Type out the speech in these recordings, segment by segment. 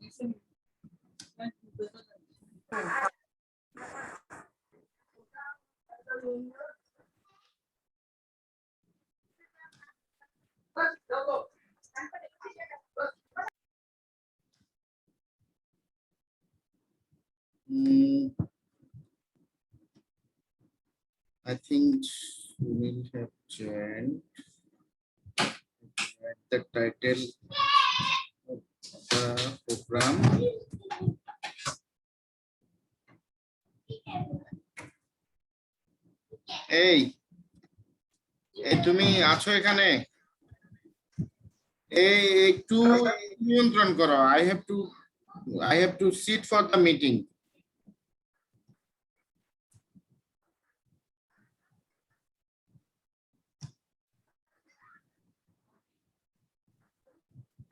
I think we will have joined the title of the program. এই তুমি আছো এখানে? এই একটু নিয়ন্ত্রণ করো। I have to sit for the meeting.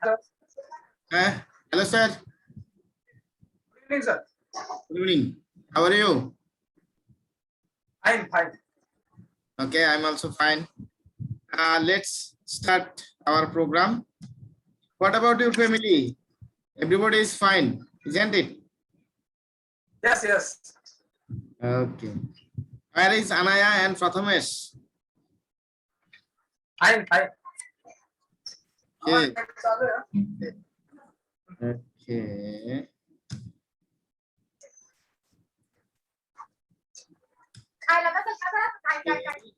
Hello. Hello, sir. Good evening, sir. Good evening. How are you? I'm fine. Okay, I'm also fine. Let's start our program. What about your family? Everybody is fine, isn't it? Yes, yes. Okay. Where is Anaya and Prathamesh? I'm fine. Okay. Okay.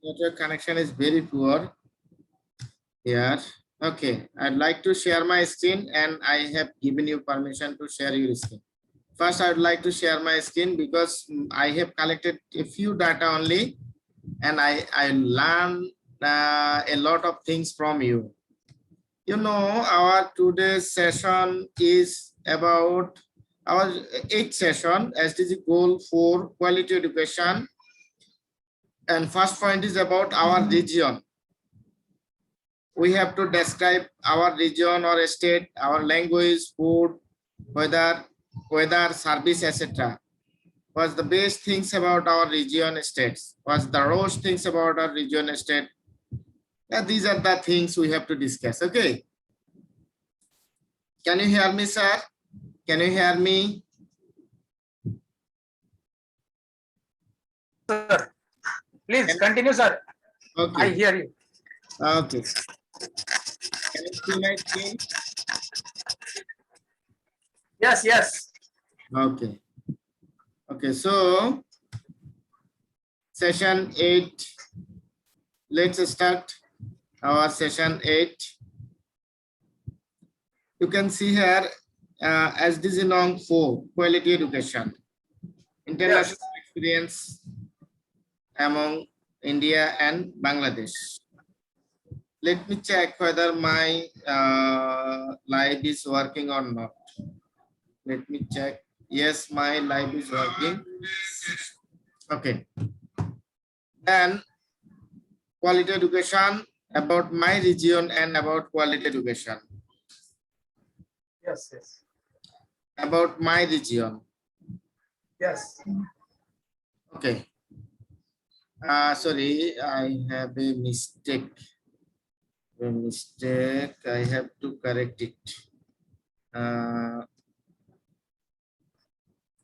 Network connection is very poor here. Okay, I'd like to share my screen and I have given you permission to share your screen. First, I would like to share my screen because I have collected a few data only and I learned a lot of things from you. You know, our today's session is about our 8th session, SDG goal for quality education. And first point is about our region. We have to describe our region or state, our language, food, weather, service, etc. What's the best things about our region states? What's the worst things about our region state? These are the things we have to discuss. Okay. Can you hear me, sir? Can you hear me? Sir, please continue, sir. Okay. I hear you. Okay. Can you see my screen? Yes, yes. Okay. Okay, so session 8. Let's start our session 8. You can see here SDG Nong 4, quality education. International experience among India and Bangladesh. Let me check whether my live is working or not. Let me check. Yes, my live is working. Okay. Then quality education, about my region and about quality education. Yes, yes. About my region. Yes. Okay. Sorry, I have a mistake. I have to correct it.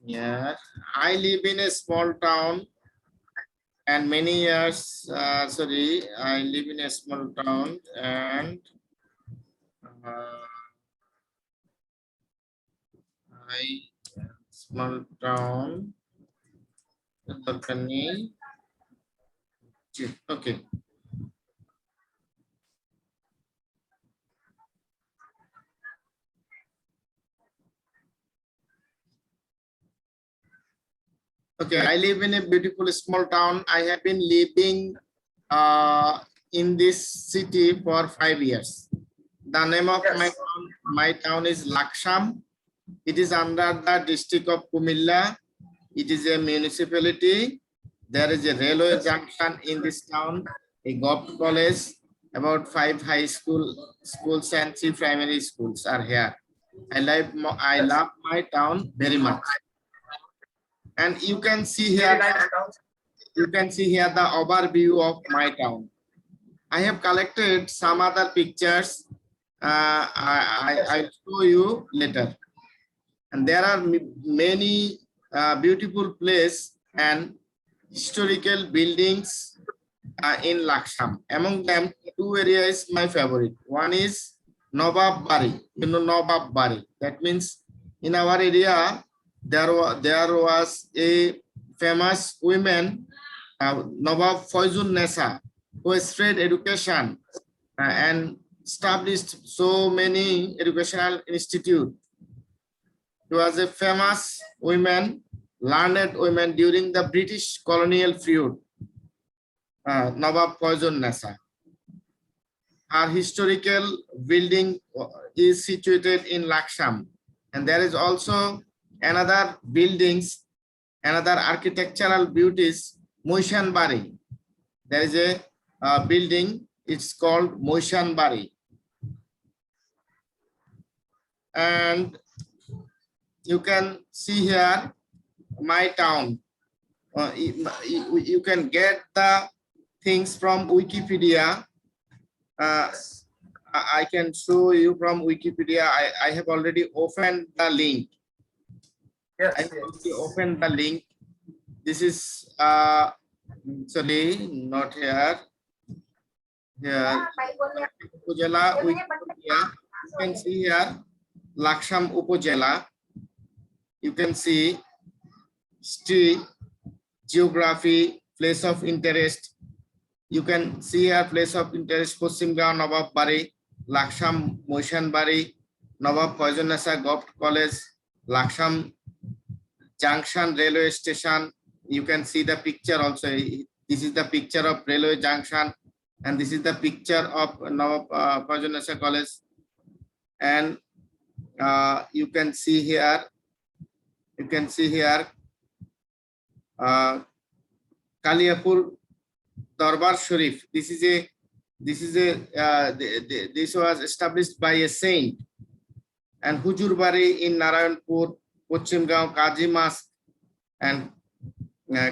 Yeah, I live in a small town and many years, I live in a small town and small town. Okay. Okay, I live in a beautiful small town. I have been living in this city for 5 years. The name of my town is Laksham. It is under the district of Kumilla. It is a municipality. There is a railway junction in this town, a government college, about 5 high schools and 3 primary schools are here. I love my town very much. And you can see here, the overview of my town. I have collected some other pictures. I'll show you later. and there are many beautiful places and historical buildings in Laksham. Among them, two areas my favorite. One is Nawab Bari. You know Nawab Bari. That means in our area there was a famous woman, Nawab Foizun Nessa, who spread education and established so many educational institutes. She was a famous woman, learned woman during the British colonial period. Nawab Foizun Nessa. Our historical building is situated in Laksham, and there is also another buildings, another architectural beauties, Moishan Bari. There is a building, it's called Moishan Bari. And you can see here my town. You can get the things from Wikipedia. I can show you from Wikipedia. I have already opened the link. Yes, I have already opened the link. This is sorry, not here. Here, Upojela Wikipedia. You can see here Laksham Upojela. You can see street, geography, place of interest. You can see here place of interest: Poschimgaon Nawab Bari, Laksham Moishan Bari, Nawab Foizun Nessa Govt College, Laksham Junction Railway Station. You can see the picture also. This is the picture of railway junction, and this is the picture of Nawab Foizun Nessa College. And you can see here. You can see here Kaliyapur Darbar Sharif. This was established by a saint. And Hujur Bari in Narayanpur, Poschimgaon Kaji Mosque, and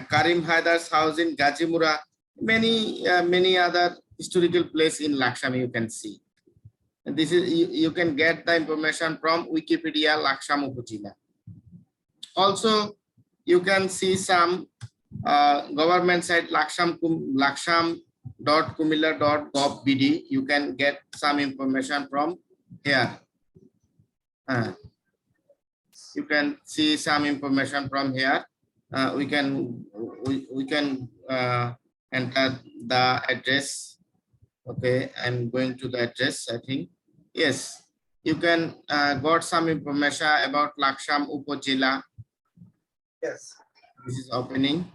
Karim Haidar's house in Gajimura. Many other historical places in Laksham you can see. And this is you can get the information from Wikipedia Laksham Upojila. Also, you can see some government site laksham.kumila.gov.bd. You can get some information from here. You can see some information from here. We can enter the address. Okay, I'm going to the address. I think yes, you can got some information about Laksham Upojila. yes. This is opening.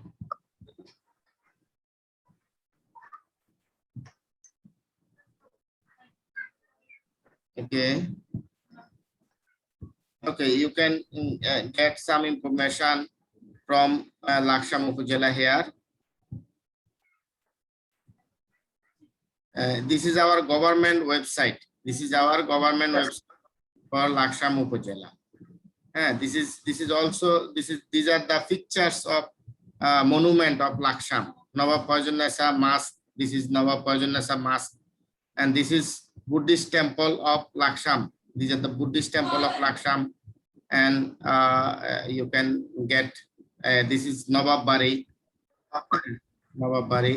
Okay. Okay, you can get some information from Laksham Upojila here. This is our government website. This is our government website for Laksham Upojila. These are the pictures of monument of Laksham. Nawab Foizun Nessa Mosque. This is Nawab Foizun Nessa Mosque, and this is Buddhist temple of Laksham. These are the Buddhist temple of Laksham, and you can get this is Nawab Bari,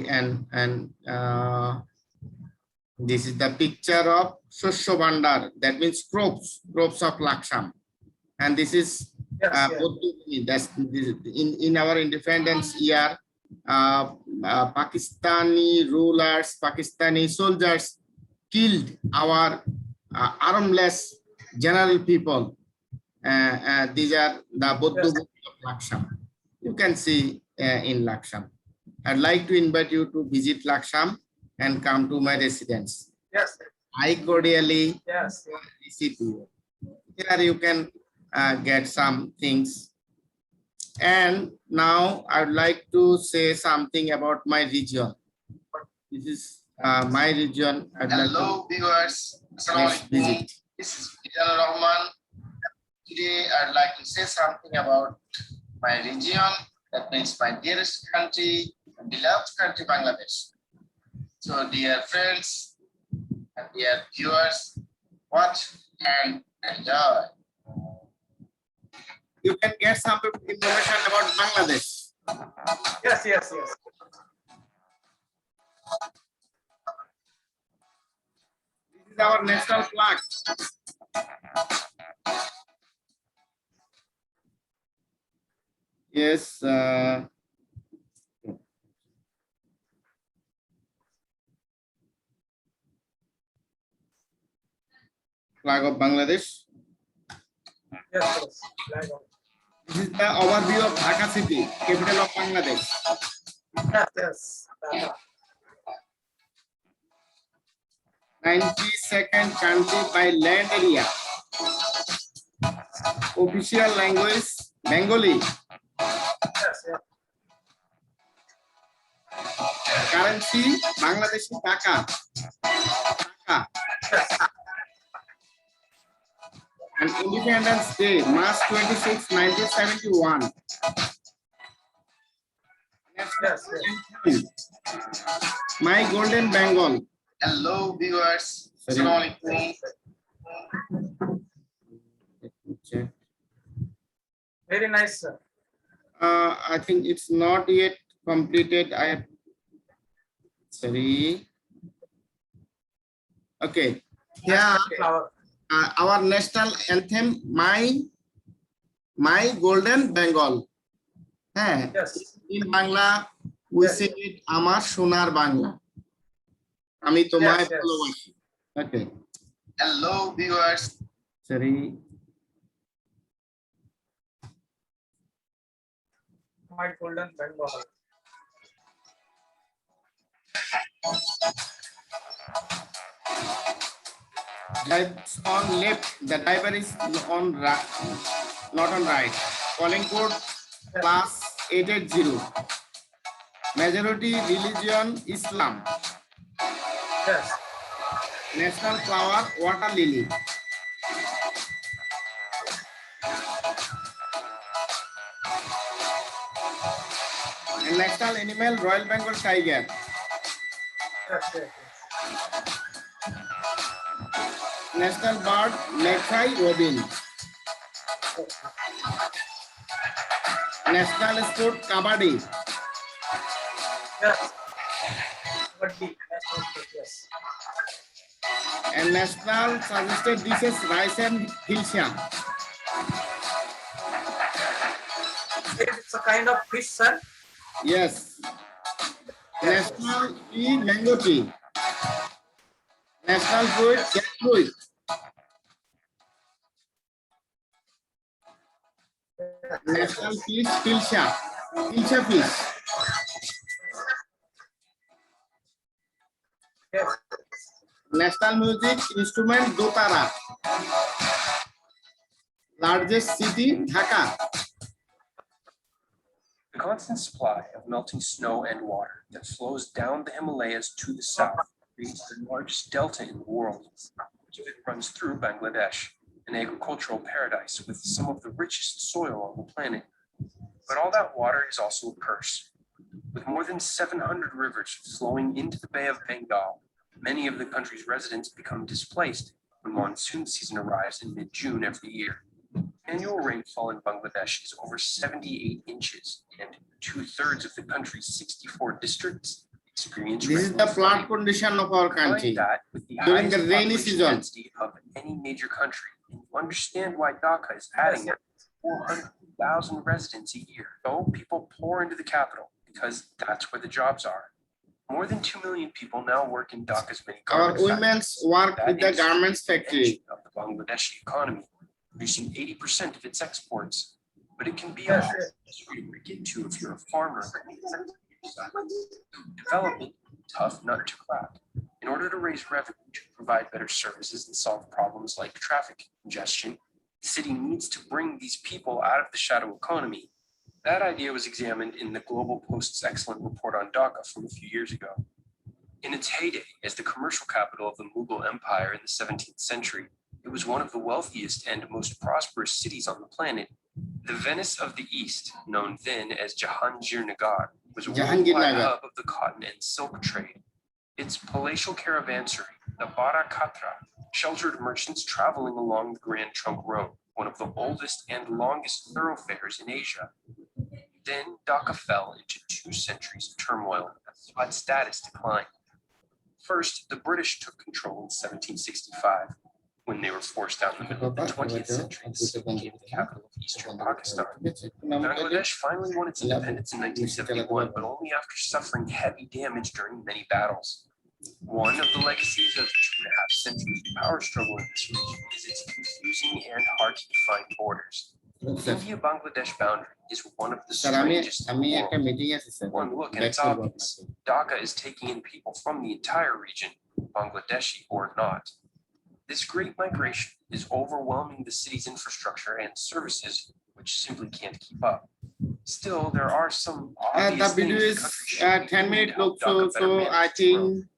and this is the picture of Shosho Bandar. That means crops of Laksham. And this is that's in our independence year. Pakistani rulers, Pakistani soldiers killed our armless general people. These are the Buddha of Laksham. You can see in Laksham. I'd like to invite you to visit Laksham and come to my residence. Yes. I cordially Yes. receive you. Here you can get some things. And now I would like to say something about my region. This is my region. Hello viewers, visit. This is Bilal Rahman. Today I'd like to say something about my region, that means my dearest country, beloved country, Bangladesh. So dear friends and dear viewers, watch and enjoy. you can get some information about Bangladesh. Yes, yes, yes. This is our national flag. Yes. Flag of Bangladesh. Yes, yes. Flag of- This is the overview of Dhaka city, capital of Bangladesh. Yes, yes. Dhaka. 92nd country by land area. Official language Bengali. Yes, yes. Currency Bangladeshi Taka. Taka. Yes. And Independence Day, March 26, 1971. Yes, yes. My Golden Bengal. Hello, viewers. Sorry. Assalamualaikum. Let me check. Very nice, sir. I think it's not yet completed. I have. Sorry. Okay. Yeah. Flower. Our national anthem, my Golden Bengal. হ্যাঁ, Yes. in Bangla we Yes. say it আমার সোনার বাংলা, আমি তোমায় Yes, yes. ভালোবাসি. Okay. Hello, viewers. Sorry. My Golden Bengal. Drives on left, the driver is on right, not on right. Calling code plus 880. Majority religion Islam. Yes. National flower water lily. And national animal Royal Bengal tiger. Yes, yes, yes. National bird Necktie robin. National sport kabaddi. Yes. Kabaddi. National sport, yes. And national suggested dishes rice and hilsa. It's a kind of fish, sir. Yes. National tea mango tea. National fruit jackfruit. National fish hilsa. Hilsa fish. Yes. National music instrument dotara. Largest city Dhaka. The constant supply of melting snow and water that flows down the Himalayas to the south creates the largest delta in the world. Much of it runs through Bangladesh, an agricultural paradise with some of the richest soil on the planet. But all that water is also a curse. With more than 700 rivers flowing into the Bay of Bengal, many of the country's residents become displaced when monsoon season arrives in mid-June every year. Annual rainfall in Bangladesh is over 78 inches, and 2/3 of the country's 64 districts experience This is the rainfall flood flooding. condition of our Combine country. that with the during the highest rainy population season. density of any major country, and you understand why Dhaka is adding 400,000 residents a year. So people pour into the capital because that's where the jobs are. More than 2 million people now work in Dhaka's many Our garment women's work with the garments factory. factories of the Bangladeshi economy, producing 80% of its exports. But it can be a Yes, hard yes. industry to break into if you're a farmer. Development, tough nut to crack. In order to raise revenue to provide better services and solve problems like traffic congestion, the city needs to bring these people out of the shadow economy. That idea was examined in the Global Post's excellent report on Dhaka from a few years ago. In its heyday as the commercial capital of the Mughal Empire in the 17th century, it was one of the wealthiest and most prosperous cities on the planet. The Venice of the East, known then as Jahangirnagar, was a worldwide Jahangirnagar. hub of the cotton and silk trade. Its palatial caravansary, the Barakatra, Sheltered merchants traveling along the Grand Trunk Road, one of the oldest and longest thoroughfares in Asia. Then Dhaka fell into 2 centuries of turmoil as its status declined. First, the British took control in 1765, when they were forced out in the middle of the 20th century. The city became the capital of eastern Pakistan. Bangladesh finally won its independence in 1971, but only after suffering heavy damage during many battles. One of the legacies of 2.5 centuries of power struggle in this region is its confusing and hard to define borders. The India-Bangladesh boundary is one of the sir আমি strangest in আমি the একটা world. Meeting আছে sir One look and it's obvious. Dhaka is taking in people from the entire region, Bangladeshi or not. This great migration is overwhelming the city's infrastructure and services, which simply can't keep up. Still, there are some the obvious video things is the country should be 10 doing minute to help look, so Dhaka better manage I its think growth.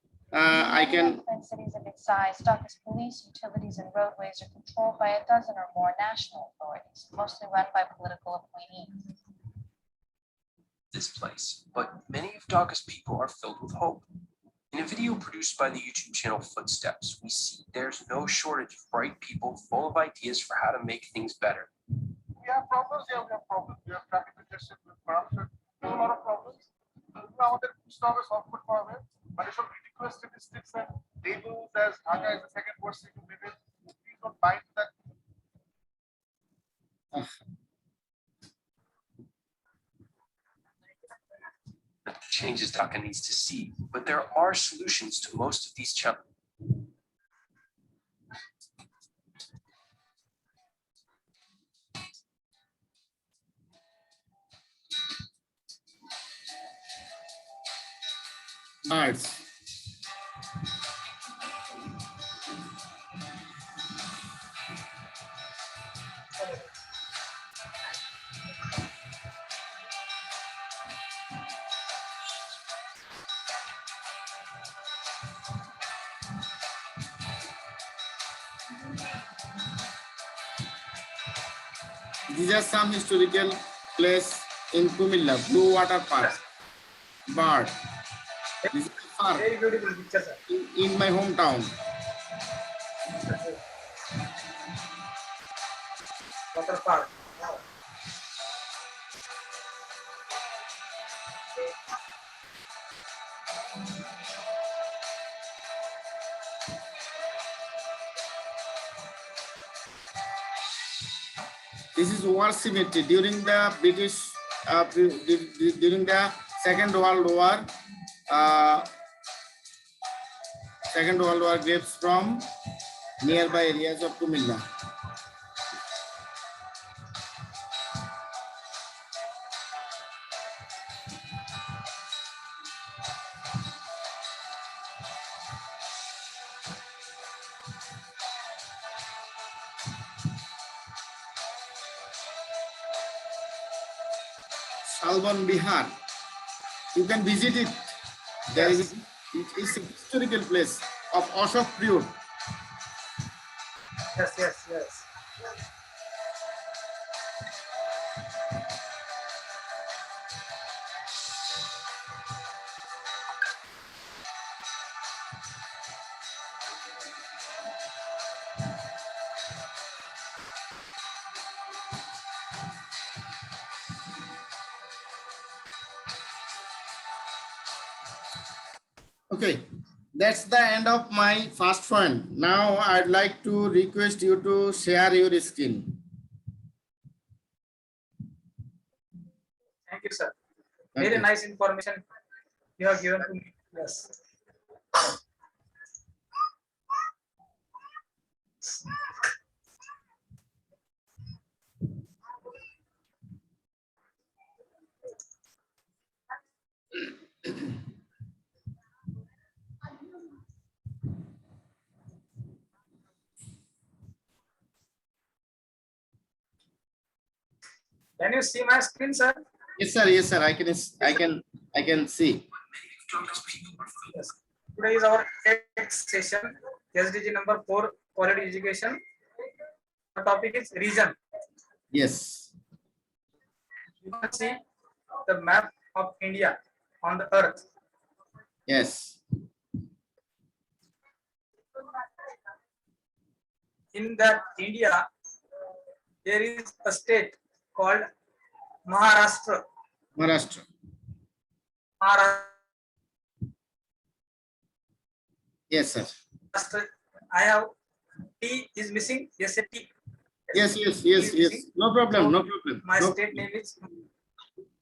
I can In cities of its size, Dhaka's police, utilities, and roadways are controlled by a dozen or more national authorities, mostly run by political appointees. This place, but many of Dhaka's people are filled with hope. In a video produced by the YouTube channel Footsteps, we see there's no shortage of bright people full of ideas for how to make things better. We have problems, yeah, we have problems. We have traffic congestion, we have corruption, we have a lot of problems. আমাদের stop solve করতে হবে but এসব ridiculous statistics and labels as Dhaka is the second worst city to live in. Please don't buy into that. Changes Dhaka needs to see, but there are solutions to most of these challenges. birds. These are some historical place in Kumilla, Blue Water Park. Bird. This is a park Very beautiful picture, sir. in my hometown. Water park. Wow. This is war cemetery during the British, during the Second World War. Second World War graves from nearby areas of Kumilla. Shalban Bihar. You can visit it. There is it is a historical place of Ashok period. Yes, yes, yes. Okay, that's the end of my first point. Now I'd like to request you to share your screen. Thank you, sir. Okay. Very nice information you have given to me. Yes. Can you see my screen, sir? Yes, sir. Yes, sir. I can see. Yes. Today is our 8th session, SDG number 4, quality education. The topic is region. Yes. You can see the map of India on the earth. Yes. in that India, there is a state called Maharashtra. Maharashtra. Maharashtra. Yes, sir. I have T is missing. Yes, a T. Yes, yes, yes, yes. No problem, no problem. My No state problem. name is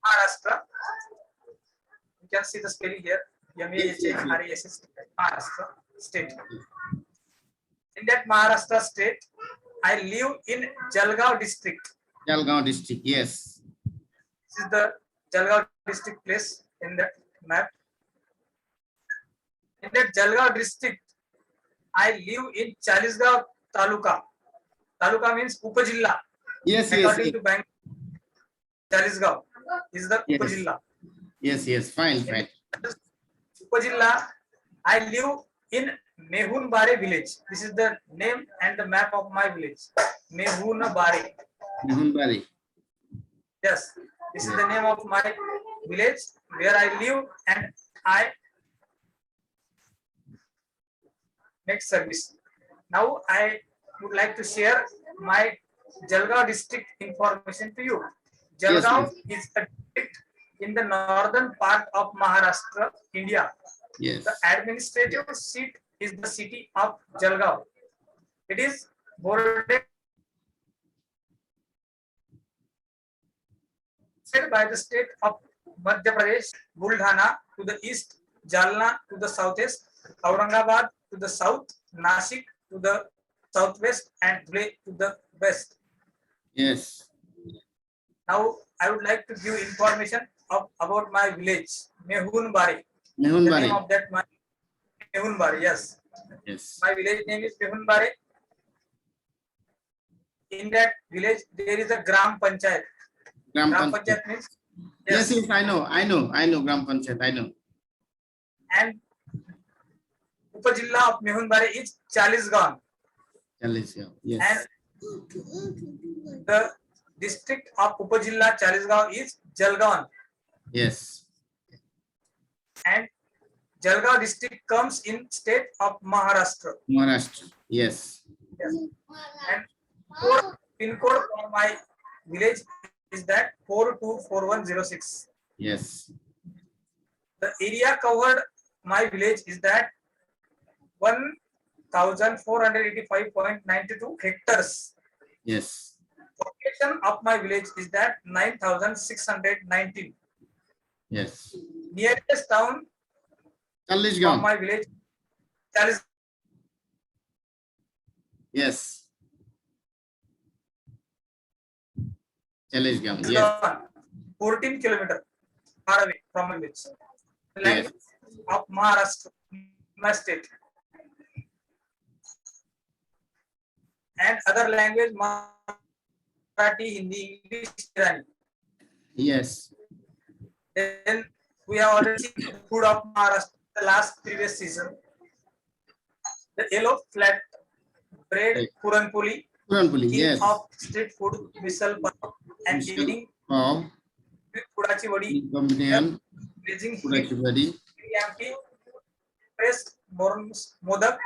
Maharashtra. You can see the spelling here. M-A-H-A-R-A-S-S. Maharashtra state. In that Maharashtra state, I live in Jalgaon district. Jalgaon district, yes. This is the Jalgaon district place in that map. In that Jalgaon district, I live in Chalisgaon Taluka. Taluka means Upajilla. Yes, yes, According yes. to Bank, Chalisgaon is the Yes. Upajilla. Yes, yes, fine, fine. Upajilla, I live in Mehunbare village. This is the name and the map of my village. Mehunbare. Mehunbari. Yes, this is the name of my village where I live and I make service. Now I would like to share my Jalgaon district information to you. Jalgaon is a district in the northern part of Maharashtra, India. Yes. The administrative seat is the city of Jalgaon. It is bordered by the state of Madhya Pradesh, Buldhana to the east, Jalna to the southeast, Aurangabad to the south, Nashik to the southwest, and Dhule to the west. Yes. Now I would like to give information about my village, Mehunbari. The Mehunbari. name of that my Mehunbari, yes. Yes. My village name is Mehunbari. In that village, there is a Gram Panchayat. Gram Gram Panchayat. Panchayat means Yes, yes, I know Gram Panchayat, I know. and Upajilla of Mehunbari is Chalisgaon, Chalisgaon, and yes. the district of Upajilla Chalisgaon is Jalgaon, Yes. and Jalgaon district comes in state of Maharashtra. Maharashtra, yes. Yes. And pin code for my village is that 424106. Yes. The area covered my village is that 1485.92 hectares. Yes. Population of my village is that 9619. Yes. Nearest town of Chalisgaon. my village, Chalisgaon. Yes. Chalisgaon, yes. 14 kilometers far away from my village. The language of Maharashtra, my state. And other language, Marathi, Hindi, English, Irani. Yes. Then we have already seen the food of Maharashtra the last previous season. The yellow flat bread, Right. Puran Puli, Puranpuli, king yes. of street food, misal pav, and Misal evening Pav, with Pudachi Vadi, combination, blazing heat, Purachi Badi, Yampi, pressed modak,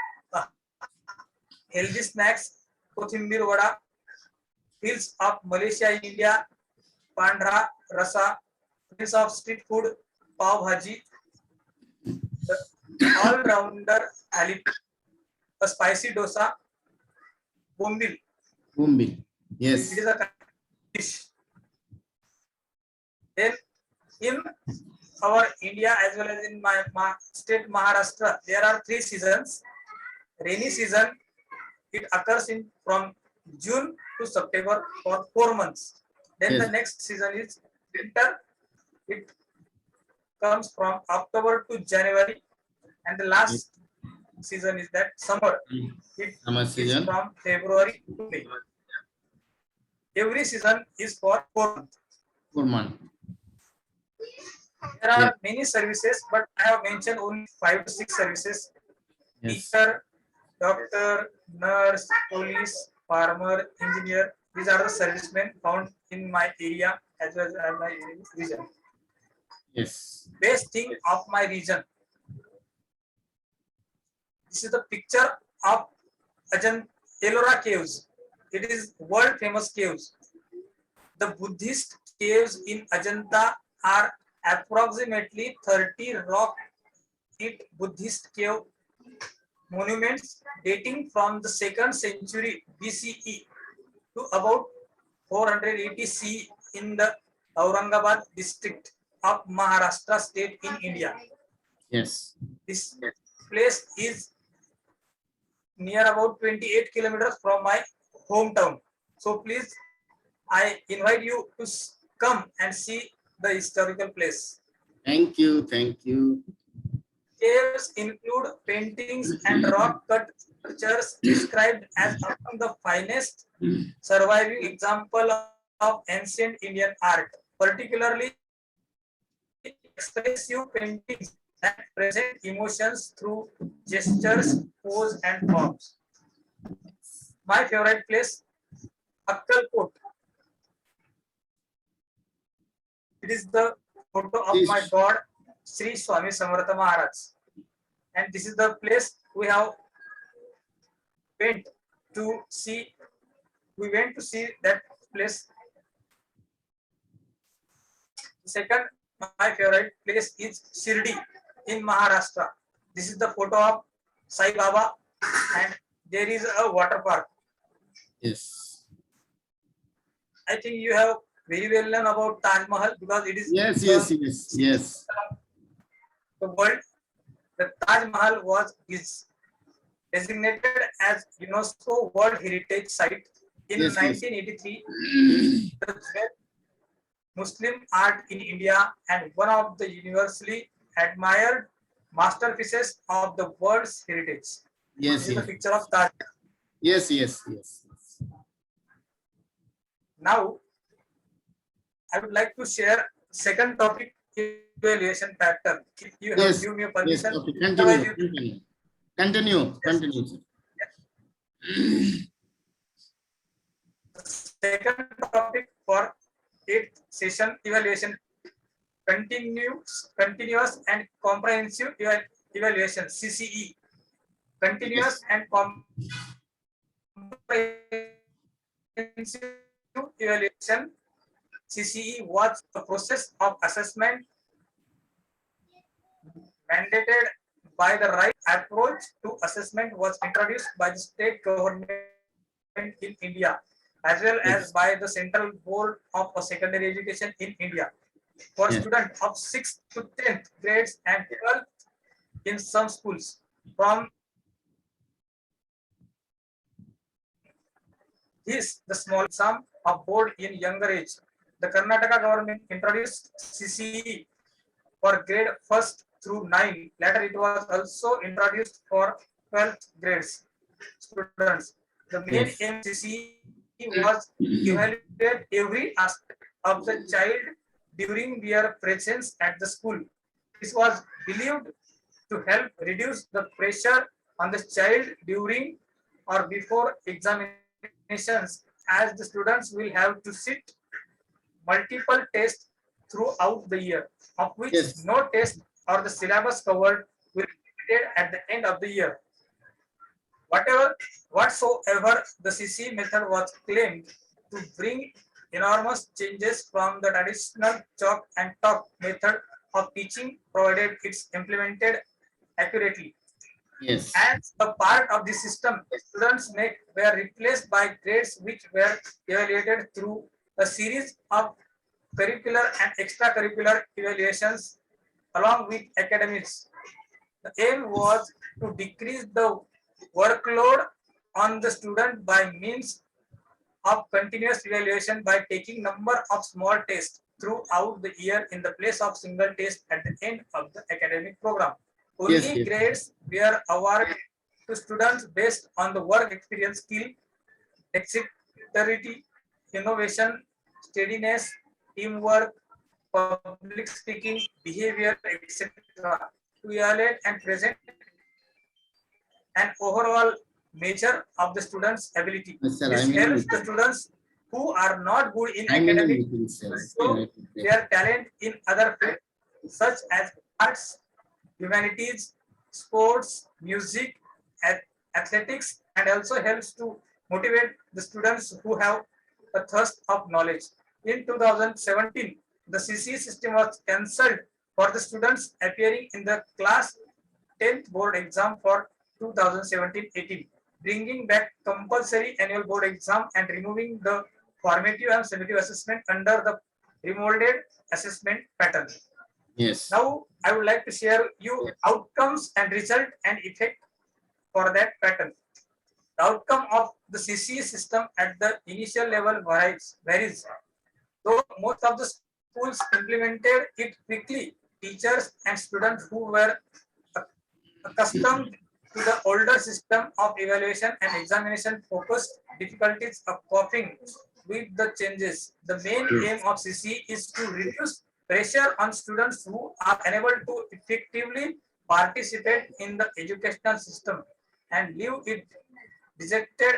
healthy snacks, Kothimir Vada, hills of Malaysia, India, Pandra, Rasa, hills of street food, Pav Bhaji, the all-rounder Ali, a spicy dosa, Bombil. Bumbil, yes. It is a dish. Then in our India as well as in my state Maharashtra, there are 3 seasons. Rainy season, it occurs in from June to September for 4 months. Then Yes. the next season is winter. It comes from October to January, and the last season is that summer. It Summer is season. from February to May. Every season is for 4 months. 4 months. There are many services, but I have mentioned only 5 to 6 services. Yes. Teacher, doctor, nurse, police, farmer, engineer. These are the servicemen found in my area as well as my region. Yes. Best thing of my region. This is the picture of Ellora Caves. It is world famous caves. The Buddhist caves in Ajanta are approximately 30 rock cut Buddhist cave monuments dating from the 2nd century BCE to about 480 CE in the Aurangabad district of Maharashtra state in India. Yes. This place is near about 28 kilometers from my hometown. So please, I invite you to come and see the historical place. Thank you. Thank you. Caves include paintings and rock cut sculptures described as among the finest surviving example of ancient Indian art, particularly expressive paintings that present emotions through gestures, pose, and forms. My favorite place, Akkalkot. It is the photo of my God, Sri Swami Samartha Maharaj. And this is the place we have went to see. We went to see that place. Second, my favorite place is Shirdi in Maharashtra. This is the photo of Sai Baba, and there is a water park. Yes. I think you have very well known about Taj Mahal because it is Yes. the, Yes. Yes. Yes. the world. The Taj Mahal was designated as UNESCO World Heritage Site in Yes, yes. 1983. The best Muslim art in India and one of the universally admired masterpieces of the world's heritage. Yes. This is the Yes. picture of Taj. Yes. Yes. Yes. Now, I would like to share second topic, evaluation pattern. If you have Yes. given me Yes. permission, Okay. otherwise Continue. you- Continue. Continue. Sir. second topic for 8th session evaluation, continuous and comprehensive evaluation, CCE. Continuous and comprehensive evaluation, CCE, was a process of assessment mandated by the right approach to assessment was introduced by the state government in India as well as Yes. by the Central Board of Secondary Education in India for Yes. students of 6th to 10th grades and 12th in some schools. From this, the small sum of board in younger age, the Karnataka government introduced CCE for grade 1st through 9. Later, it was also introduced for 12th grades students. The main Yes. aim of CCE was to evaluate every aspect of the child during their presence at the school. This was believed to help reduce the pressure on the child during or before examinations, as the students will have to sit multiple tests throughout the year, of which Yes. no test or the syllabus covered will be completed at the end of the year. Whatsoever the CC method was claimed to bring enormous changes from the traditional chalk and talk method of teaching, provided it's implemented accurately. Yes. As a part of the system, students were replaced by grades which were evaluated through a series of curricular and extracurricular evaluations along with academics. The aim was to decrease the workload on the student by means of continuous evaluation by taking number of small tests throughout the year in the place of single test at the end of the academic program. Only Yes, yes. grades were awarded to students based on the work experience, skill, dexterity, innovation, steadiness, teamwork, public speaking, behavior, etc. to evaluate and present an overall measure of the student's ability. Yes, sir, This I'm in helps with the you. students who are not good in I'm in academic meeting, sir. so their talent in other fields such as arts, humanities, sports, music, athletics, and also helps to motivate the students who have a thirst of knowledge. In 2017, the CCE system was cancelled for the students appearing in the class 10th board exam for 2017-18, bringing back compulsory annual board exam and removing the formative and summative assessment under the remolded assessment pattern. Yes. Now, I would like to share you outcomes and result and effect for that pattern. The outcome of the CCE system at the initial level varies. Though most of the schools implemented it quickly, teachers and students who were accustomed to the older system of evaluation and examination focused difficulties of coping with the changes. The main aim of CCE is to reduce pressure on students who are unable to effectively participate in the educational system and leave it dejected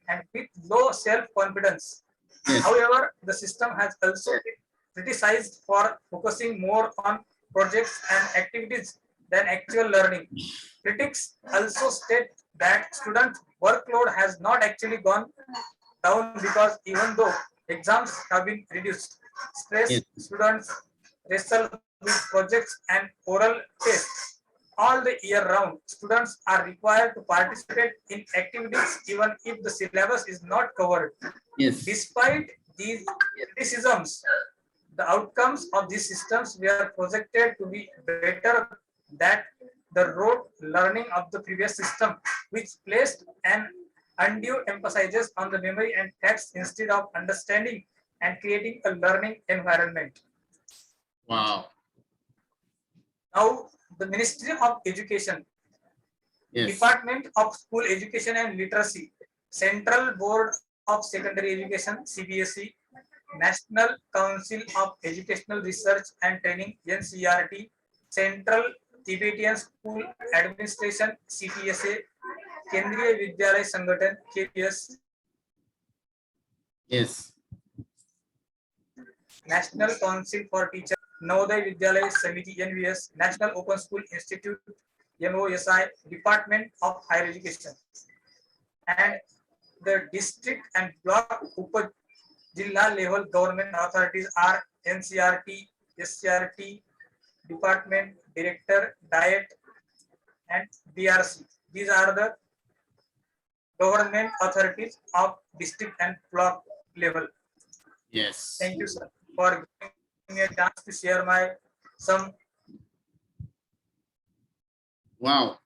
and with low self-confidence. Yes. However, the system has also been criticized for focusing more on projects and activities than actual learning. Critics also state that student workload has not actually gone down because even though exams have been reduced, stress Yes. students wrestle with projects and oral tests all the year round. Students are required to participate in activities even if the syllabus is not covered. Yes. Despite these criticisms, the outcomes of these systems were projected to be better than the rote learning of the previous system, which placed an undue emphasis on the memory and facts instead of understanding and creating a learning environment. Wow. Now, the Ministry of Education, Yes. Department of School Education and Literacy, Central Board of Secondary Education (CBSE), National Council of Educational Research and Training (NCERT), Central Tibetan School Administration (CTSA), Kendriya Vidyalaya Sangathan (KPS), Yes. National Council for Teachers, Navodaya Vidyalaya Samiti (NVS), National Open School Institute (MOSI), Department of Higher Education, and the district and block Jilla level government authorities are NCERT, SCRT, Department, Director, Diet, and DRC. These are the government authorities of district and block level. Yes. Thank you, sir, for giving me a chance to share my some Wow.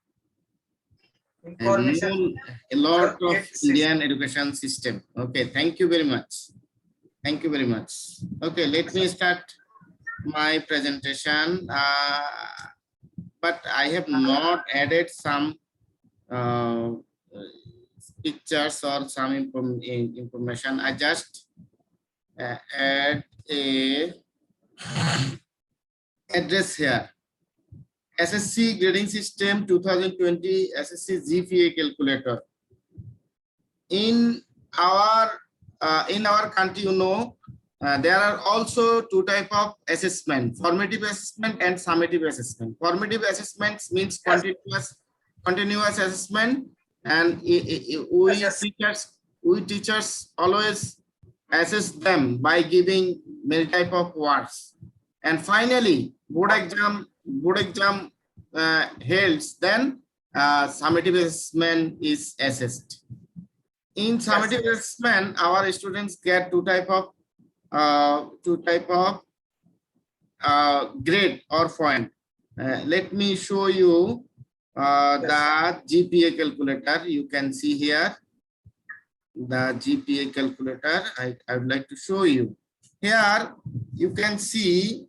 I've information. known a lot of Eight system. Indian education system. Okay, thank you very much. Thank you very much. Okay, let me start my presentation. But I have not added some pictures or some information. I just add a address here. SSC grading system 2020 SSC GPA calculator. In our country, you know, there are also two types of assessment: formative assessment and summative assessment. Formative assessments means continuous assessment, and we teachers always assess them by giving many type of words. And finally, board exam held, then summative assessment is assessed. In summative assessment, our students get two type of grade or point. Let me show you the GPA calculator. You can see here the GPA calculator. I would like to show you. Here you can see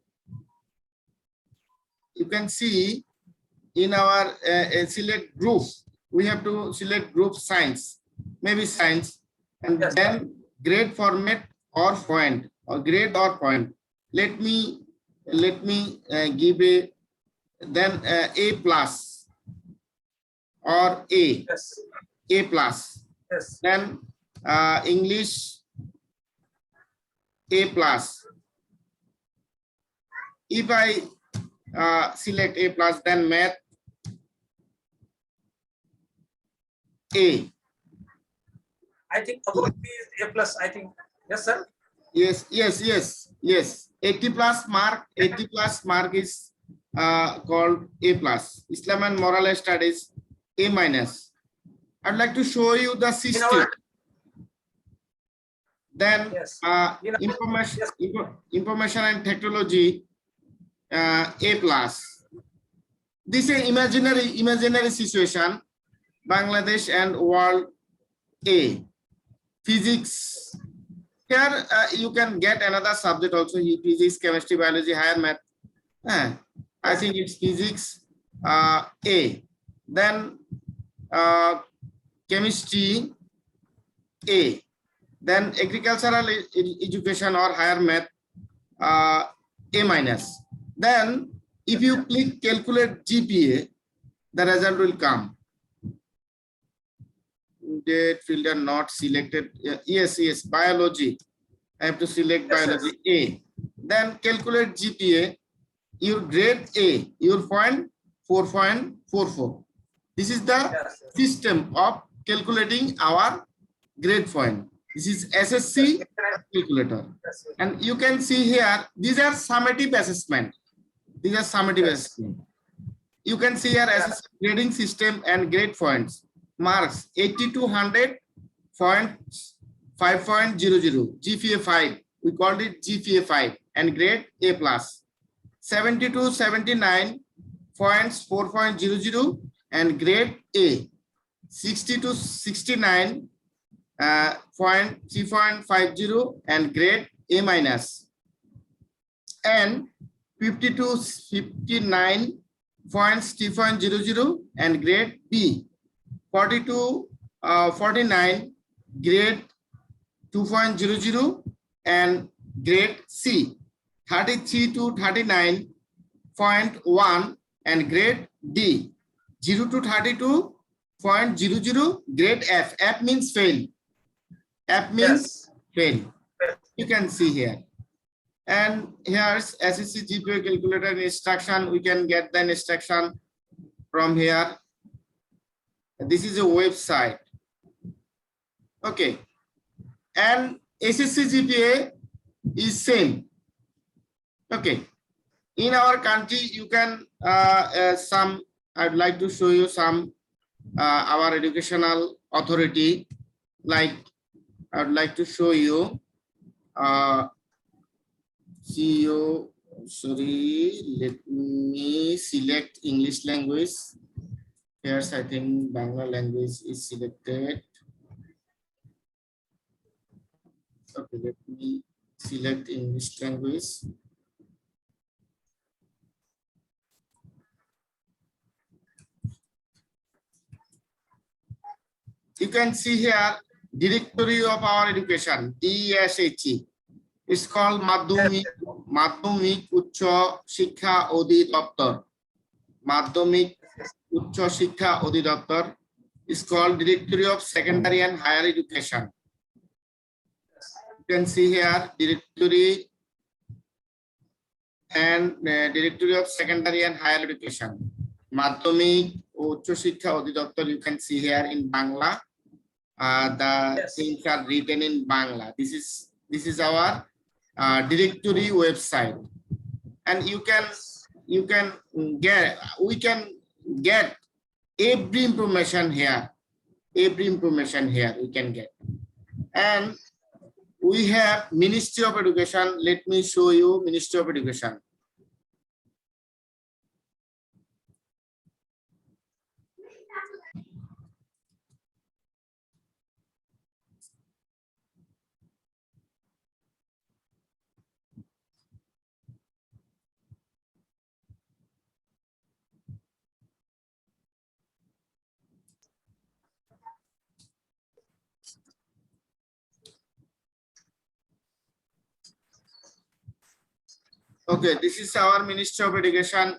in our select group, we have to select group science, maybe science, and then grade format or point, or grade or point. Let me give a plus or A plus. Yes. Then English A plus. If I select A plus, then math A. I think above B is A plus, I think. Yes, sir. Yes. 80 plus mark is called A plus. Islam and moral studies A minus. I'd like to show you the system. Then Yes. information and technology A plus. This is imaginary situation. Bangladesh and world A. Physics. Here you can get another subject also. Physics, chemistry, biology, higher math. I think it's physics A. Then chemistry A. Then agricultural education or higher math A minus. Then if you click calculate GPA, the result will come. Date filter not selected. Yes, biology. I have to select biology A. Then calculate GPA. Your grade A, your point 4.44. This is the system of calculating our grade point. This is SSC calculator. And you can see here, these are summative assessment. These are summative assessment. You can see here SSC grading system and grade points. Marks 80 to 100 points 5.00, GPA 5. We called it GPA 5 and grade A plus. 70 to 79 points 4.00 and grade A. 60 to 69 point 3.50 and grade A minus. And 50 to 59 points 3.00 and grade B. 40 to 49 grade 2.00 and grade C. 33 to 39.1 and grade D. 0 to 32.00 grade F. F means fail. F means fail. You can see here. And here's SSC GPA calculator instruction. We can get the instruction from here. This is a website. Okay. And SSC GPA is same. Okay. In our country, you can I'd like to show you some our educational authority. Like I'd like to show you CEO. Sorry, let me select English language. Here's I think Bangla language is selected. Okay, let me select English language. You can see here directory of our education, DSHE. It's called Madhyamik Uccho Shiksha Adhidaptar. Madhyamik Uccho Shiksha Adhidaptar is called Directory of Secondary and Higher Education. You can see here directory and Directory of Secondary and Higher Education. Madhyamik Uccho Shiksha Adhidaptar, you can see here in Bangla. The things are written in Bangla. This is our directory website, and we can get every information here. Every information here we can get. And we have Ministry of Education. Let me show you Ministry of Education. Okay, this is our Ministry of Education.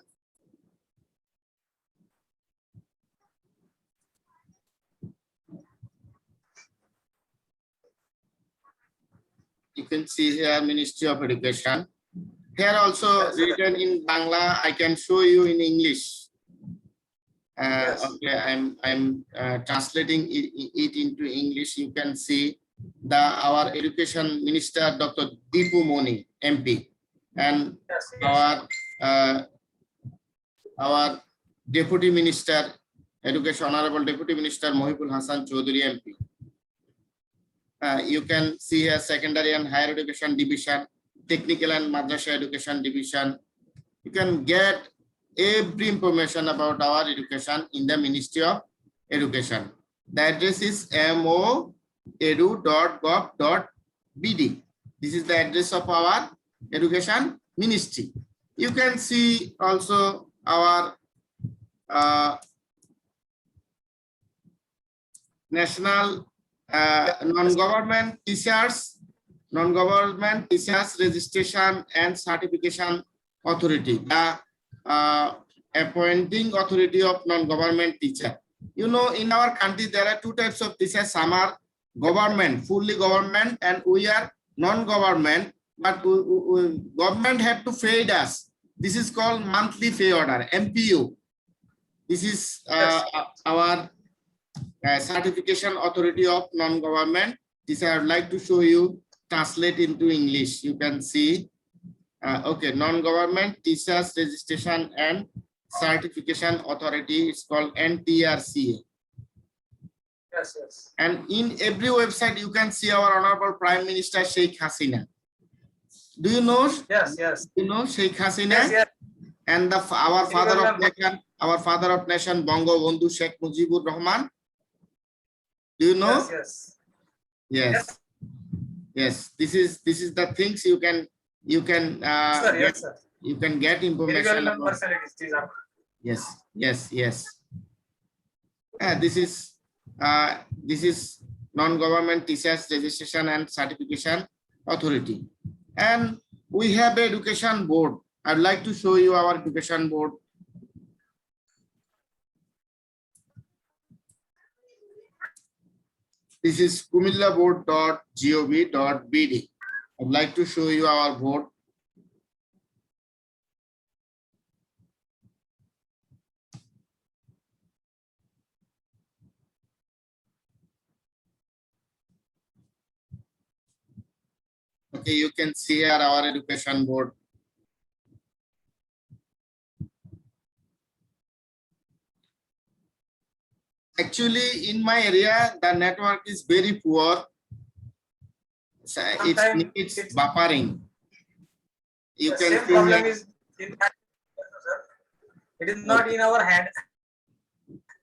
You can see here Ministry of Education. Here also written in Bangla. I can show you in English. Yes. Okay, I'm translating it into English. You can see our education minister, Dr. Deepu Moni, MP, and Yes. Yes. our deputy minister, education, honorable deputy minister Mohibul Hassan Chaudhary, MP. You can see here secondary and higher education division, technical and madrasa education division. You can get every information about our education in the Ministry of Education. The address is moedu.gov.bd. This is the address of our education ministry. You can see also our national non-government teachers registration and certification authority, the appointing authority of non-government teacher. You know, in our country there are two types of teachers. Some are government, fully government, and we are non-government, but government have to pay us. This is called monthly pay order, MPU. This is our certification authority of non-government. This I would like to show you, translate into English. You can see, okay, non-government teachers registration and certification authority is called NTRCA. Yes. Yes. And in every website you can see our honorable Prime Minister Sheikh Hasina. Do you know? Yes. Yes. You know Sheikh Hasina? Yes. Yes. And our father of nation, Bangabandhu Sheikh Mujibur Rahman. Do you know? Yes. Yes. Yes. This is the things you can Sir, yes, sir. you can get Very information well known about. personalities. These are. Yes. This is non-government teachers registration and certification authority, and we have an education board. I'd like to show you our education board. This is kumillaboard.gov.bd. I'd like to show you our board. Okay, you can see here our education board. Actually, in my area, the network is very poor. So Sometimes it's it's- buffering. You The can same see problem here. is in it is not in our hand.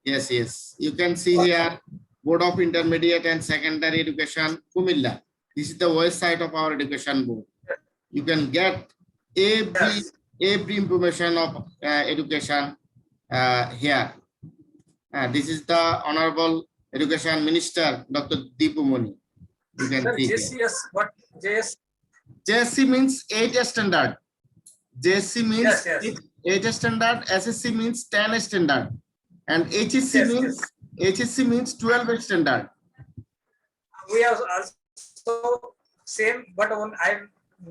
Yes. You can see here Board of Intermediate and Secondary Education, Kumilla. This is the website of our education board. You can get Yes. every information of education here. This is the Honorable Education Minister, Dr. Deepu Moni. You can Sir, see here. JCS, what JS? JSC means 8 standard. JSC means Yes. 8 standard. SSC means 10 standard. And HSC Yes, means HSC means 12 standard. We have also same, but one I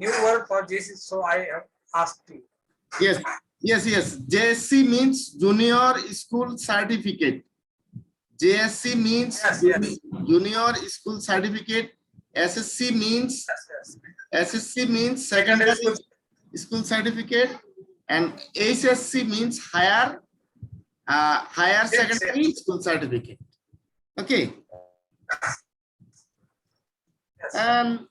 new word for JC, so I have asked you. Yes. JSC means Junior School Certificate. JSC means Yes. Junior School Certificate. SSC means Secondary School Certificate, and HSC means Higher Secondary School Certificate. Okay. Yes. And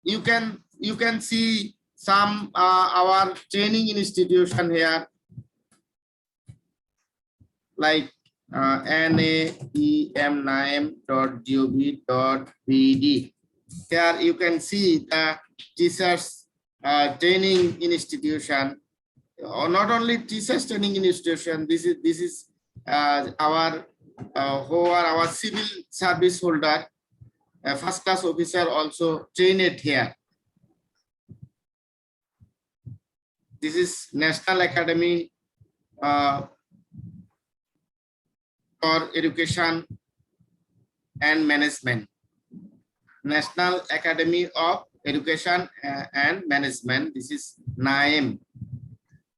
you can see some our training institution here, like naem.gov.bd. Here you can see the teachers training institution, or not only teachers training institution. This is our who are our civil service holder, first class officer also trained here. This is National Academy for Education and Management. National Academy of Education and Management. This is NAEM.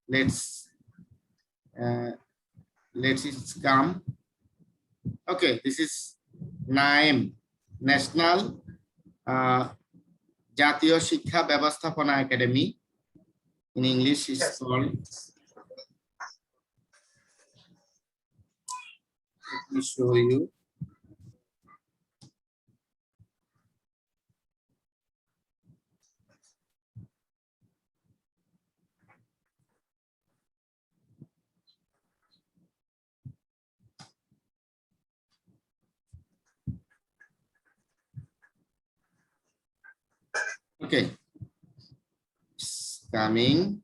Let's Let it come. Okay, this is NIME, National Jatiyo Shiksha Byabasthapona Academy. In English, it's Yes. called. Let me show you. Okay, it's coming.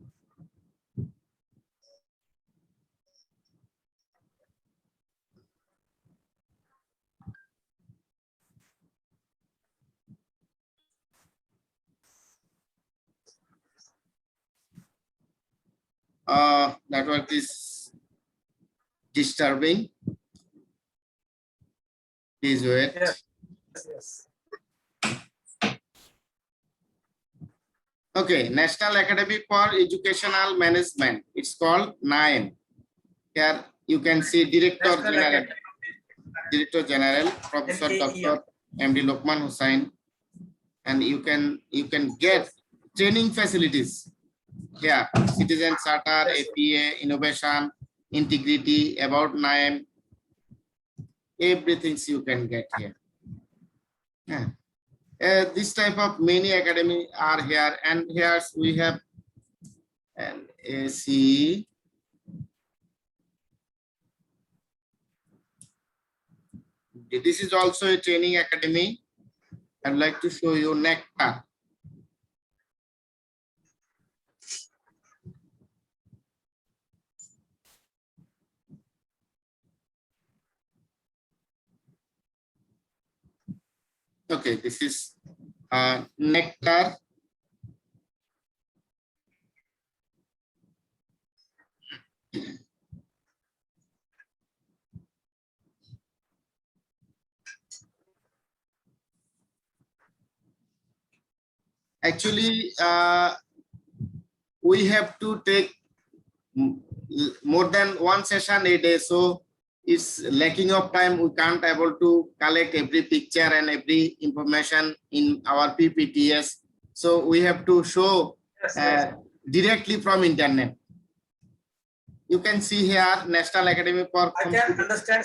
Network is disturbing. Please wait. Yes. Yes. Okay, National Academy for Educational Management. It's called NIME. Here you can see Director National General, Academy. Director General, Professor NAEM. Dr. MD Lokman Hussain, and you can get training facilities here. Citizen Charter, Yes. APA, innovation, integrity, about NIME. Everything you can get here. Yeah. This type of many academy are here, and here we have an AC. This is also a training academy. I'd like to show you Nectar. Okay, this is Nectar. Actually, we have to take more than one session a day, so it's lacking of time. We can't able to collect every picture and every information in our PPTs. So we have to show Yes. Yes. directly from internet. You can see here National Academy for I can understand.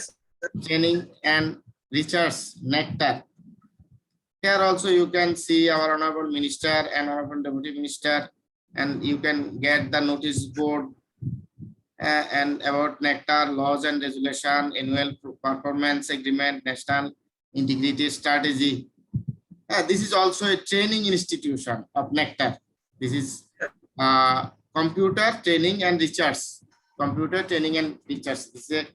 Training and Research, Nectar. Here also you can see our Honorable Minister and Honorable Deputy Minister, and you can get the notice board and about Nectar, laws and resolution, annual performance agreement, national integrity strategy. This is also a training institution of Nectar. This is computer training and research. Computer training and research. This is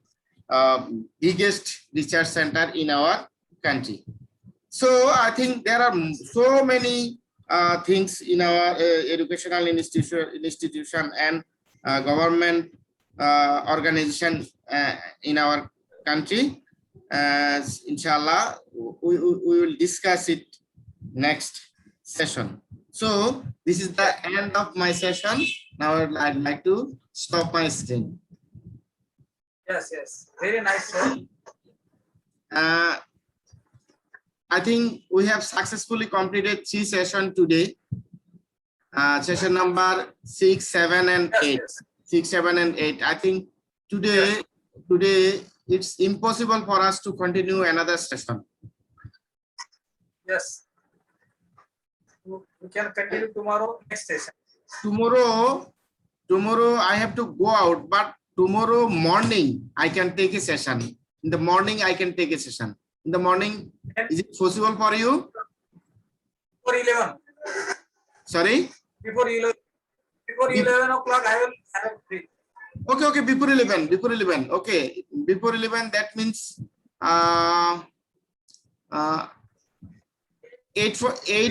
a biggest research center in our country. So I think there are so many things in our educational institution and government organization in our country. Inshallah, we will discuss it next session. So this is the end of my session. Now I'd like to stop my screen. Yes. Yes. Very nice, sir. I think we have successfully completed 3 sessions today. Session number 6, 7, and 8. Yes. 6, 7, and 8. I think today it's impossible for us to continue another session. Yes. We can continue tomorrow next session. Tomorrow I have to go out, but tomorrow morning I can take a session. In the morning I can take a session. In the morning, is it possible for you? Before 11. Sorry? Before 11. Before 11 o'clock, I will have free. Okay, before 11. Okay, before 11, that means 8:30.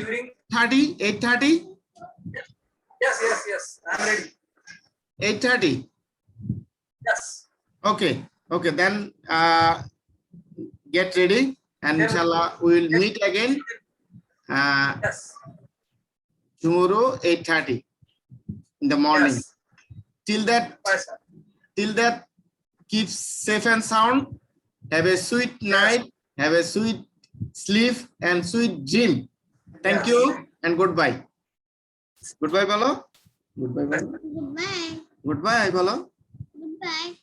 During 8:30. yes. I'm ready. 8:30. Yes. Okay. Then get ready, and inshallah we will meet again Yes. tomorrow 8:30 in the morning. Yes. Till that, Bye, sir. keep safe and sound. Have a sweet night. Have a sweet sleep and sweet dream. Thank Yeah. you and goodbye. Goodbye, Bolo. Goodbye, Bolo. Goodbye. Goodbye, Bolo. Goodbye.